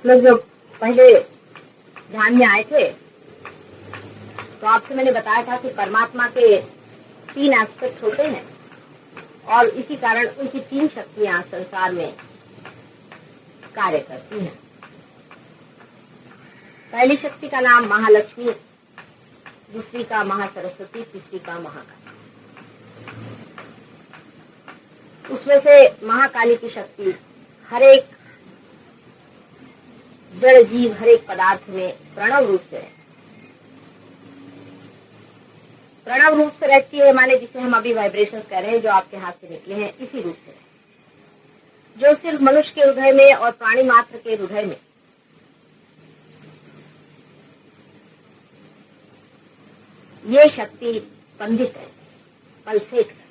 आप लोग जब पहले ध्यान में आए थे तो आपसे मैंने बताया था कि परमात्मा के 3 एस्पेक्ट होते हैं और इसी कारण उनकी 3 शक्तियां संसार में कार्य करती हैं। पहली शक्ति का नाम महालक्ष्मी, दूसरी का महासरस्वती, तीसरी का महाकाली। उसमें से महाकाली की शक्ति हर एक जड़ जीव, हर एक पदार्थ में प्रणव रूप से रहती है, माने जिसे हम अभी वाइब्रेशन कह रहे हैं, जो आपके हाथ से निकले हैं, इसी रूप से, जो सिर्फ मनुष्य के हृदय में और प्राणी मात्र के हृदय में ये शक्ति स्पंदित है, पल्सेट है।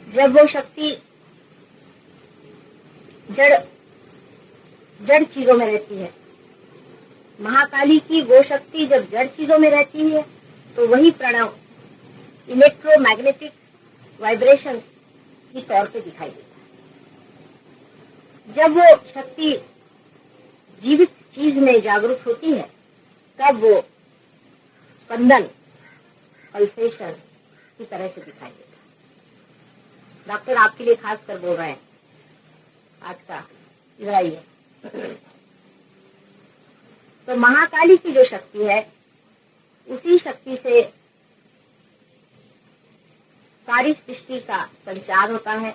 जब वो शक्ति जड़ चीजों में रहती है, महाकाली की वो शक्ति जब जड़ चीजों में रहती है तो वही प्रणव इलेक्ट्रोमैग्नेटिक वाइब्रेशन की तौर पे दिखाई देता है। जब वो शक्ति जीवित चीज में जागरूक होती है तब वो स्पंदन, पल्सेशन की तरह से दिखाई देता है। डॉक्टर आपके लिए खास कर बोल रहे हैं आज का, इधर आइए। तो महाकाली की जो शक्ति है उसी शक्ति से सारी सृष्टि का संचार होता है।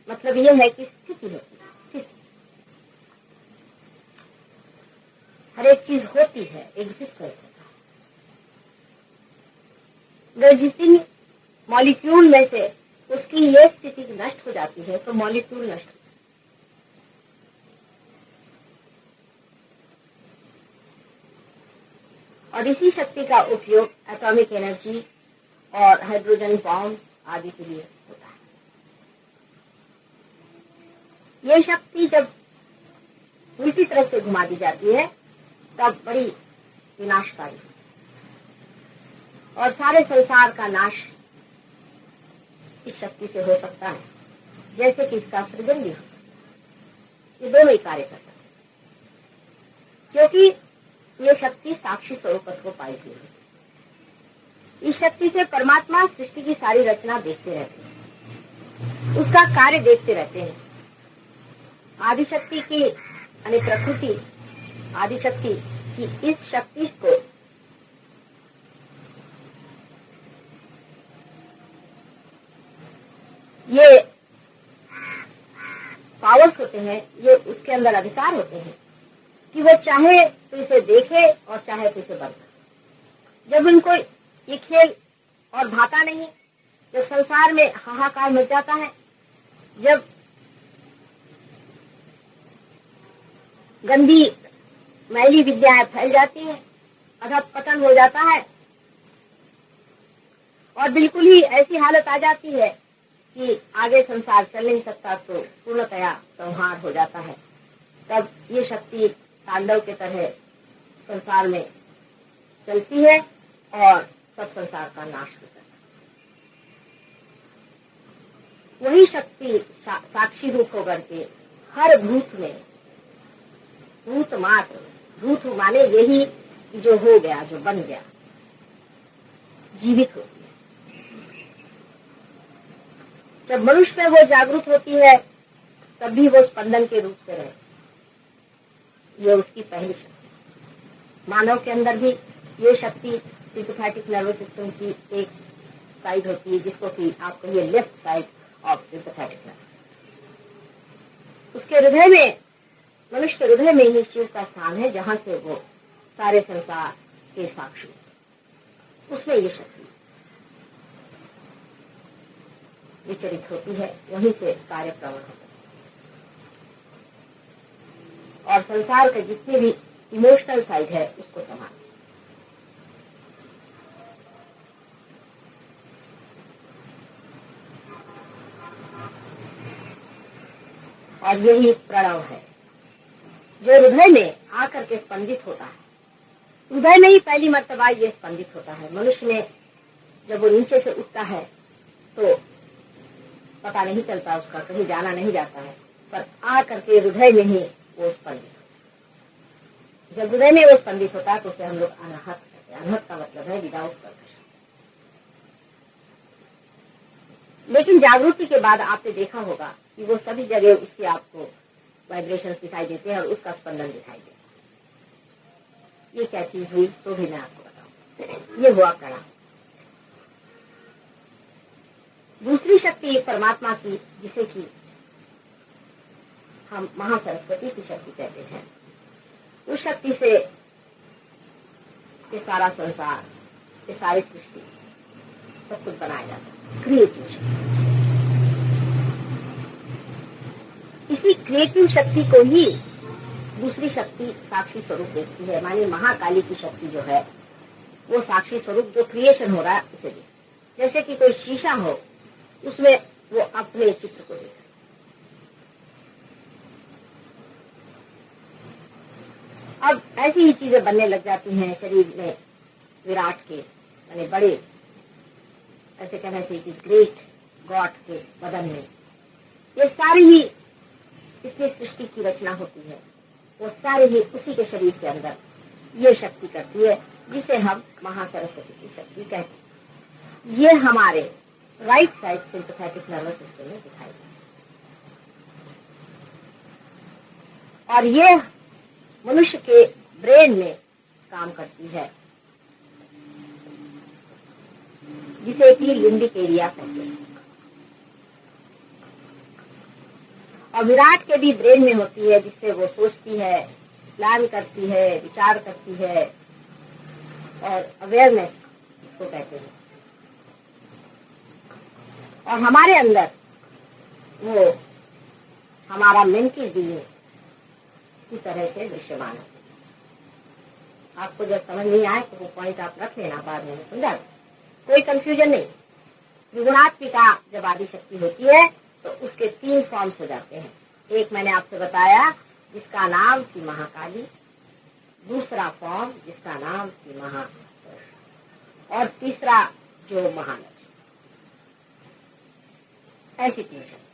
मतलब यह है कि स्थिति होती है, स्थिति। हर एक चीज होती है, एग्जिस्ट होता है। जिस दिन मॉलिक्यूल में से उसकी ये स्थिति नष्ट हो जाती है तो मॉलिक्यूल नष्ट, और इसी शक्ति का उपयोग एटॉमिक एनर्जी और हाइड्रोजन बॉम्ब आदि के लिए होता है। ये शक्ति जब उल्टी तरफ से घुमा दी जाती है तब बड़ी विनाशकारी और सारे संसार का नाश इस शक्ति से हो सकता है, जैसे कि इसका सृजन भी हो सकता है। ये दोनों ही कार्य कर सकते हैं क्योंकि ये शक्ति साक्षी स्वरूप को पाई हुई है। इस शक्ति से परमात्मा सृष्टि की सारी रचना देखते रहते हैं, उसका कार्य देखते रहते हैं। आदिशक्ति की यानी प्रकृति, आदिशक्ति की इस शक्ति को ये पावर्स होते हैं, ये उसके अंदर अधिकार होते हैं कि वो चाहे तो इसे देखे और चाहे तो इसे बंद करे। जब उनको ये खेल और भाता नहीं, जब संसार में हाहाकार मच जाता है, जब गंदी मैली विद्याएं फैल जाती हैं, अधःपतन हो जाता है और बिल्कुल ही ऐसी हालत आ जाती है कि आगे संसार चल नहीं सकता, तो पूर्णतया संहार हो जाता है, तब ये शक्ति तांडव के तरह संसार में चलती है और सब संसार का नाश होता है। वही शक्ति साक्षी रूप होकर के हर भूत में, भूत मात्र, भूत माने यही जो हो गया, जो बन गया, जीवित होती है। जब मनुष्य में वो जागरूक होती है तब भी वो स्पंदन के रूप से रहे, ये उसकी पहली शक्ति। मानव के अंदर भी ये शक्ति सिंपैथेटिक नर्वस सिस्टम की एक साइड होती है, जिसको कि आप कहिए left side of sympathetic nervous. उसके हृदय में, मनुष्य के हृदय में ही शिव का स्थान है, जहां से वो सारे संसार के साक्षी, उसमें ये शक्ति विचरित होती है, वहीं से कार्य प्रवण होता है। और संसार के जितने भी इमोशनल साइड है उसको संभाल, और यही प्रणव है जो हृदय में आकर के स्पंदित होता है। हृदय में ही पहली मर्तबा ये स्पंदित होता है। मनुष्य में जब वो नीचे से उठता है तो पता नहीं चलता उसका, कहीं जाना नहीं जाता है, पर आ करके हृदय में ही वो स्पंदित होता। जब हृदय में वो स्पंदित होता है तो उसे हम लोग अनाहत कहते हैं। अनाहत का मतलब है विदाउट परकशन। लेकिन जागृति के बाद आपने देखा होगा कि वो सभी जगह उसके आपको वाइब्रेशन दिखाई देते हैं और उसका स्पंदन दिखाई देता है। ये क्या चीज हुई तो भी मैं आपको बताऊं। ये हुआ प्राणायाम। दूसरी शक्ति परमात्मा की, जिसे कि हम महासरस्वती की शक्ति कहते हैं, उस शक्ति से ये सारा संसार, ये सारी सृष्टि, सब कुछ बनाया जाता है। क्रिएटिव शक्ति। इसी क्रिएटिव शक्ति को ही दूसरी शक्ति साक्षी स्वरूप देखती है। मानी महाकाली की शक्ति जो है वो साक्षी स्वरूप जो क्रिएशन हो रहा है उसे देखती। जैसे कि कोई शीशा हो, उसमें वो अपने चित्र को देखता। अब ऐसी ही चीजें बनने लग जाती हैं शरीर में, विराट के यानी बड़े, ऐसे कहना चाहिए कि ग्रेट गॉड के बदन में ये सारी ही इतनी सृष्टि की रचना होती है, वो सारे ही उसी के शरीर के अंदर ये शक्ति करती है, जिसे हम महासरस्वती की शक्ति कहते हैं। ये हमारे right side sympathetic nervous system में दिखाई देती है और ये मनुष्य के ब्रेन में काम करती है, जिसे कि लिम्बिक एरिया कहते हैं। और विराट के भी ब्रेन में होती है, जिससे वो सोचती है, प्लान करती है, विचार करती है और अवेयरनेस इसको कहते हैं। और हमारे अंदर वो हमारा मेंटल बीइंग की तरह से दृश्यमान है। आपको जब समझ नहीं आए तो वो पॉइंट आप रख लेना, बाद में समझा, कोई कंफ्यूजन नहीं। त्रिगुणात्मिका जब आदि शक्ति होती है तो उसके 3 फॉर्म्स हो जाते हैं। एक मैंने आपसे बताया जिसका नाम थी महाकाली, दूसरा फॉर्म जिसका नाम थी और तीसरा जो महालक्ष्मी। ऐसी 3 शक्ति।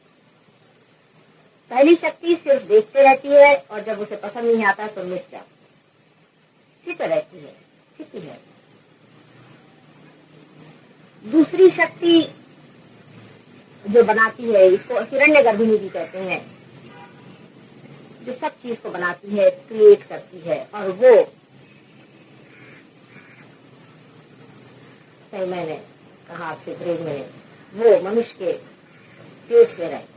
पहली शक्ति सिर्फ देखते रहती है और जब उसे पसंद नहीं आता तो मिट जाती, स्थित रहती है, स्थिति है। दूसरी शक्ति जो बनाती है, इसको हिरण्यगर्भिणी भी कहते हैं, जो सब चीज को बनाती है, क्रिएट करती है। और वो मैंने कहा आपसे ब्रेन में, वो मनुष्य के पेट में रहती।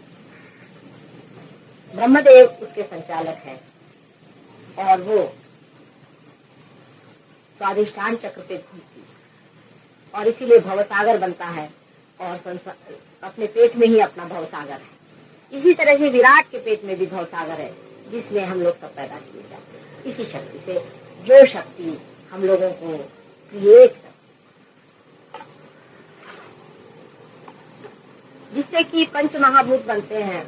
ब्रह्मदेव उसके संचालक है और वो स्वादिष्ठान चक्र पे घूमती और इसीलिए भवसागर बनता है और अपने पेट में ही अपना भवसागर है। इसी तरह से विराट के पेट में भी भवसागर है, जिसमें हम लोग सब पैदा किए जाते हैं। इसी शक्ति से, जो शक्ति हम लोगों को क्रिएट करती, जिससे कि पंच महाभूत बनते हैं।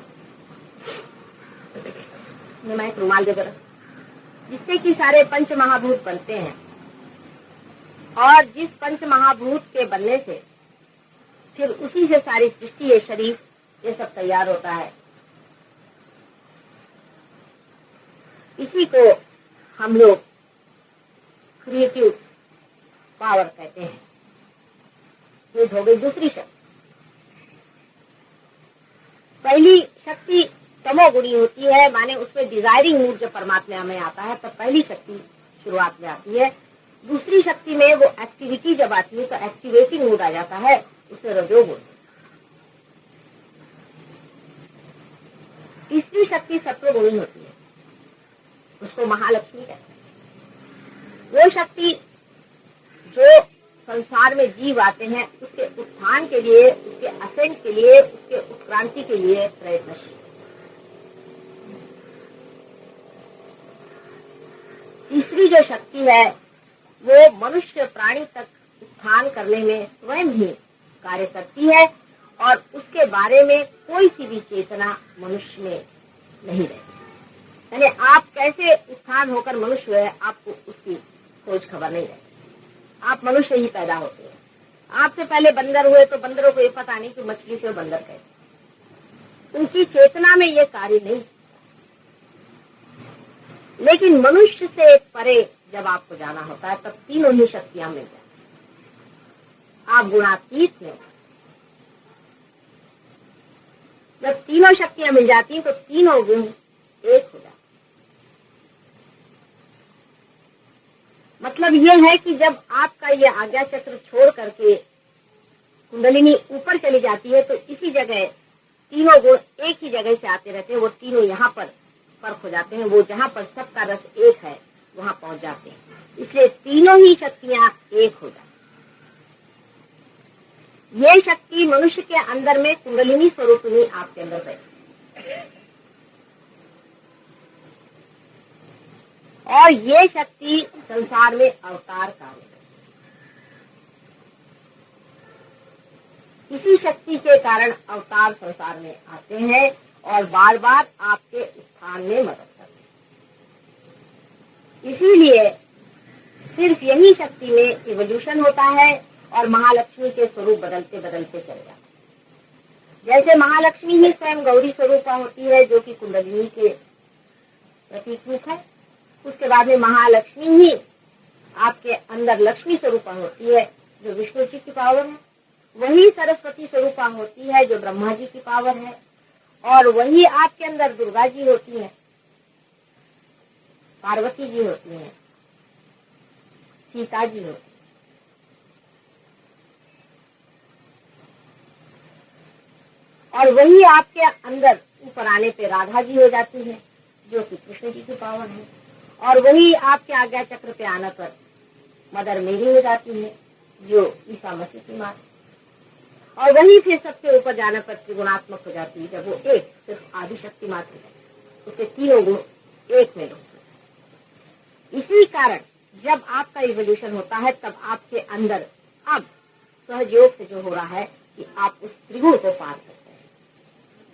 मैं एक रुमाल दे कर, जिससे कि सारे पंच महाभूत बनते हैं और जिस पंच महाभूत के बनने से फिर उसी से सारी सृष्टि, ये शरीर, ये सब तैयार होता है। इसी को हम लोग क्रिएटिव पावर कहते हैं। ये हो गई दूसरी शक्ति। पहली शक्ति तमोगुणी होती है, माने उसमें डिजायरिंग मूड जो परमात्मा में आता है, तब पहली शक्ति शुरुआत में आती है। दूसरी शक्ति में वो एक्टिविटी जब आती है तो एक्टिवेटिंग मूड आ जाता है, उसे रजोगुण। तीसरी शक्ति सत्वगुणी होती है, उसको महालक्ष्मी कहते हैं। वो शक्ति जो संसार में जीव आते हैं उसके उत्थान के लिए, उसके असेंट के लिए, उसके उत्क्रांति के लिए प्रयत्नशील। तीसरी जो शक्ति है वो मनुष्य प्राणी तक उत्थान करने में स्वयं ही कार्य करती है और उसके बारे में कोई सी भी चेतना मनुष्य में नहीं रहती। यानी आप कैसे उत्थान होकर मनुष्य हुए, आपको उसकी खोज खबर नहीं रहती। आप मनुष्य ही पैदा होते हैं। आपसे पहले बंदर हुए तो बंदरों को ये पता नहीं कि मछली से बंदर कैसे। उनकी चेतना में ये कार्य नहीं। लेकिन मनुष्य से परे जब आपको जाना होता है तब तीनों ही शक्तियां मिल जाती, आप गुणातीत में। जब तीनों शक्तियां मिल जाती हैं तो तीनों गुण एक हो जाते। मतलब यह है कि जब आपका ये आज्ञा चक्र छोड़ करके कुंडलिनी ऊपर चली जाती है तो इसी जगह तीनों गुण एक ही जगह से आते रहते हैं। वो तीनों यहाँ पर फर्क हो जाते हैं, वो जहाँ पर सबका रस एक है वहां पहुंच जाते हैं। इसलिए तीनों ही शक्तियां एक हो जाती। ये शक्ति मनुष्य के अंदर में कुंडलिनी स्वरूपिणी आपके अंदर बैठी, और ये शक्ति संसार में अवतार कार्य करती। इसी शक्ति के कारण अवतार संसार में आते हैं और बार बार आपके उत्थान में मदद करते हैं। इसीलिए सिर्फ यही शक्ति में इवोल्यूशन होता है और महालक्ष्मी के स्वरूप बदलते बदलते चले जाते हैं। जैसे महालक्ष्मी ही स्वयं गौरी स्वरूपा होती है जो कि कुंडलिनी के प्रतीक रूप है, उसके बाद में महालक्ष्मी ही आपके अंदर लक्ष्मी स्वरूपा होती है जो विष्णु जी की पावर है, वही सरस्वती स्वरूपा होती है जो ब्रह्मा जी की पावर है, और वही आपके अंदर दुर्गा जी होती है, पार्वती जी होती है, सीता जी होती है। और वही आपके अंदर ऊपर आने पे राधा जी हो जाती है जो कि कृष्ण जी की पावर है, और वही आपके आज्ञा चक्र पे आने पर मदर मेरी हो जाती है जो ईसा मसीह की मां, और वही फिर सबसे ऊपर जाने पर त्रिगुणात्मक हो जाती है जब वो एक सिर्फ आदिशक्ति मात्र है, उसके तीनों गुण एक में होते हैं। इसी कारण जब आपका इवोल्यूशन होता है तब आपके अंदर अब सहयोग से जो हो रहा है कि आप उस त्रिगुण को पार करते हैं।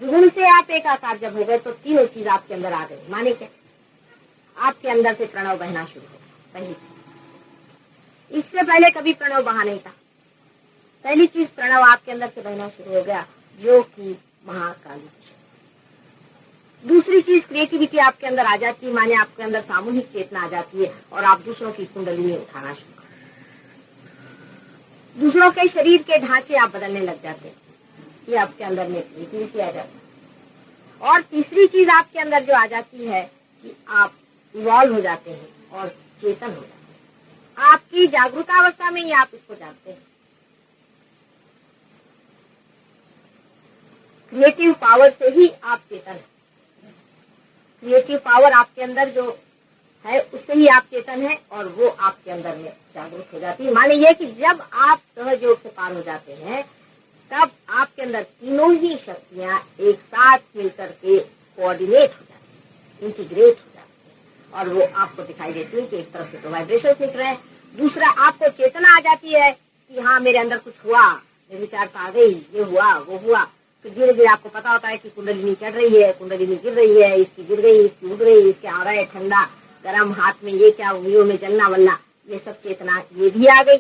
त्रिगुण से आप एक आकार जब हो गए तो तीनों चीज आपके अंदर आ गई। माने क्या, आपके अंदर से प्रणव बहना शुरू हो गया। पहली चीज, इससे पहले कभी प्रणव बहा नहीं था। पहली चीज प्रणव आपके अंदर से बहना शुरू हो गया जो कि महाकाली। दूसरी चीज क्रिएटिविटी आपके अंदर आ जाती है, माने आपके अंदर सामूहिक चेतना आ जाती है और आप दूसरों की कुंडलिनी उठाना शुरू करते हैं। दूसरों के शरीर के ढांचे आप बदलने लग जाते हैं, ये आपके अंदर में क्रिएटिविटी आ जाती है। और तीसरी चीज आपके अंदर जो आ जाती है कि आप इवॉल्व हो जाते हैं और चेतन हो जाते हैं। आपकी जागरूकावस्था में ही आप इसको जानते हैं। क्रिएटिव पावर से ही आप चेतन हैं। क्रिएटिव पावर आपके अंदर जो है उससे ही आप चेतन हैं और वो आपके अंदर में जागरूक हो जाती है। माने ये कि जब आप सहयोग से पार हो जाते हैं तब आपके अंदर तीनों ही शक्तियां एक साथ मिलकर के कोऑर्डिनेट हो जाती है, इंटीग्रेट हो जाती है, और वो आपको दिखाई देती है कि एक तरफ से तो वाइब्रेशन निकल रहे हैं, दूसरा आपको चेतना आ जाती है कि हाँ मेरे अंदर कुछ हुआ, मेरी विचार आ गई, ये हुआ वो हुआ। तो धीरे धीरे आपको पता होता है कि कुंडलिनी चढ़ रही है, कुंडलिनी गिर रही है, इसकी गिर गई, इसकी उड़ गई, इसके आ रहा है ठंडा गर्म, हाथ में ये क्या, उंगलियों में जलना वलना, ये सब चेतना ये भी आ गई,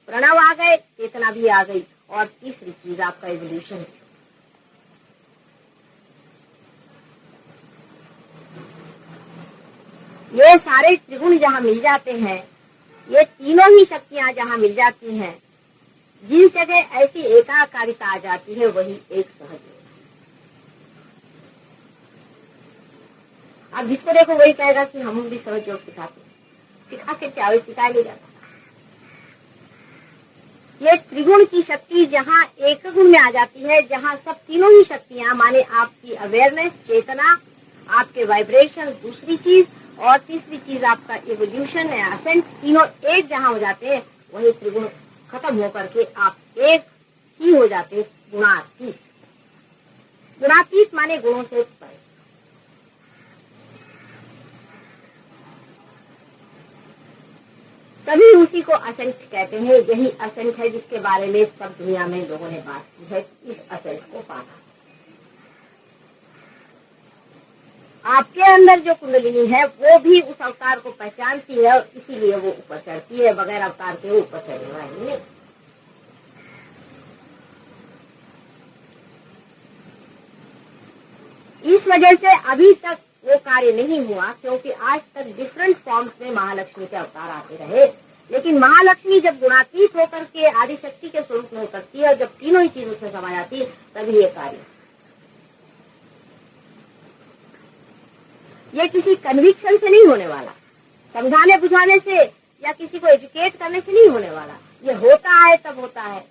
प्रणव आ गए, चेतना भी आ गई। और तीसरी चीज आपका इवोल्यूशन। ये सारे त्रिगुण जहाँ मिल जाते हैं, ये तीनों ही शक्तियां जहाँ मिल जाती हैं, जिस जगह ऐसी एकाकारिता आ जाती है वही एक सहयोग। आप जिसको देखो वही कहेगा कि हम भी सहयोग सिखाते हैं। सिखा के क्या सिखाया नहीं जाता। ये त्रिगुण की शक्ति जहाँ एक गुण में आ जाती है, जहाँ सब तीनों ही शक्तियां माने आपकी अवेयरनेस, चेतना, आपके वाइब्रेशन, दूसरी चीज, और तीसरी चीज आपका इवोल्यूशन है, असेंट, तीनों एक जहाँ हो जाते हैं वही त्रिगुण खत्म होकर के आप एक ही हो जाते हैं, गुणातीत। गुणातीत माने गुणों से परे। तभी उसी को असेंट कहते हैं। यही असेंट है जिसके बारे में सब दुनिया में लोगों ने बात की है। इस असेंट को पाना, आपके अंदर जो कुंडलिनी है वो भी उस अवतार को पहचानती है और इसीलिए वो ऊपर चढ़ती है। बगैर अवतार के ऊपर चढ़ने वाली नहीं। इस वजह से अभी तक वो कार्य नहीं हुआ, क्योंकि आज तक डिफरेंट फॉर्म्स में महालक्ष्मी के अवतार आते रहे। लेकिन महालक्ष्मी जब गुणातीत होकर के आदिशक्ति के स्वरूप में उतरती है और जब तीनों ही चीजों से समा जाती है, तभी ये कार्य। ये किसी कन्विक्शन से नहीं होने वाला, समझाने बुझाने से या किसी को एजुकेट करने से नहीं होने वाला। ये होता है तब होता है।